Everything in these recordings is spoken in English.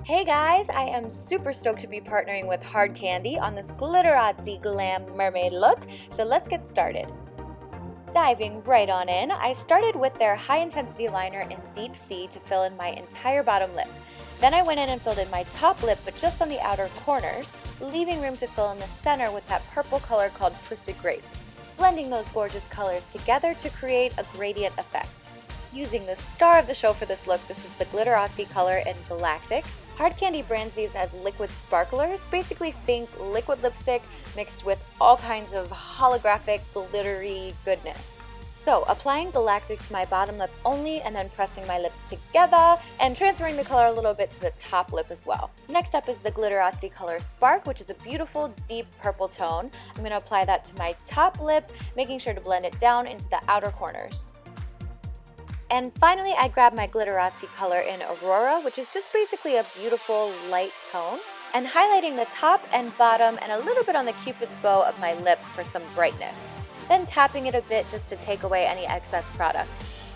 Hey guys, I am super stoked to be partnering with Hard Candy on this Glitteratzi Glam Mermaid look, so let's get started. Diving right on in, I started with their high intensity liner in Deep Sea to fill in my entire bottom lip. Then I went in and filled in my top lip, but just on the outer corners, leaving room to fill in the center with that purple color called Twisted Grape, blending those gorgeous colors together to create a gradient effect. Using the star of the show for this look, this is the Glitteratzi color in Galactic. Hard Candy brands these as liquid sparklers. Basically think liquid lipstick mixed with all kinds of holographic, glittery goodness. So applying Galactic to my bottom lip only and then pressing my lips together and transferring the color a little bit to the top lip as well. Next up is the Glitteratzi color Spark, which is a beautiful deep purple tone. I'm going to apply that to my top lip, making sure to blend it down into the outer corners. And finally, I grabbed my Glitteratzi color in Aurora, which is just basically a beautiful light tone, and highlighting the top and bottom and a little bit on the cupid's bow of my lip for some brightness. Then tapping it a bit just to take away any excess product.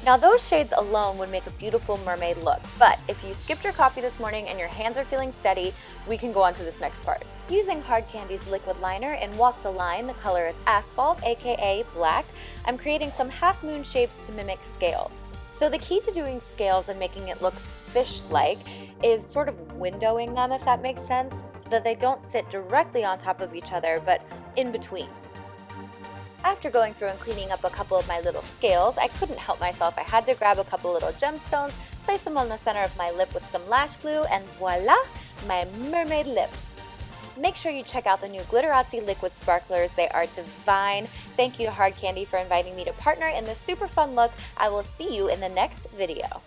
Now those shades alone would make a beautiful mermaid look, but if you skipped your coffee this morning and your hands are feeling steady, we can go on to this next part. Using Hard Candy's liquid liner in Walk the Line, the color is Asphalt, aka black, I'm creating some half moon shapes to mimic scales. So the key to doing scales and making it look fish-like is sort of windowing them, if that makes sense, so that they don't sit directly on top of each other, but in between. After going through and cleaning up a couple of my little scales, I couldn't help myself. I had to grab a couple little gemstones, place them on the center of my lip with some lash glue, and voila, my mermaid lip. Make sure you check out the new Glitteratzi liquid sparklers. They are divine. Thank you to Hard Candy for inviting me to partner in this super fun look. I will see you in the next video.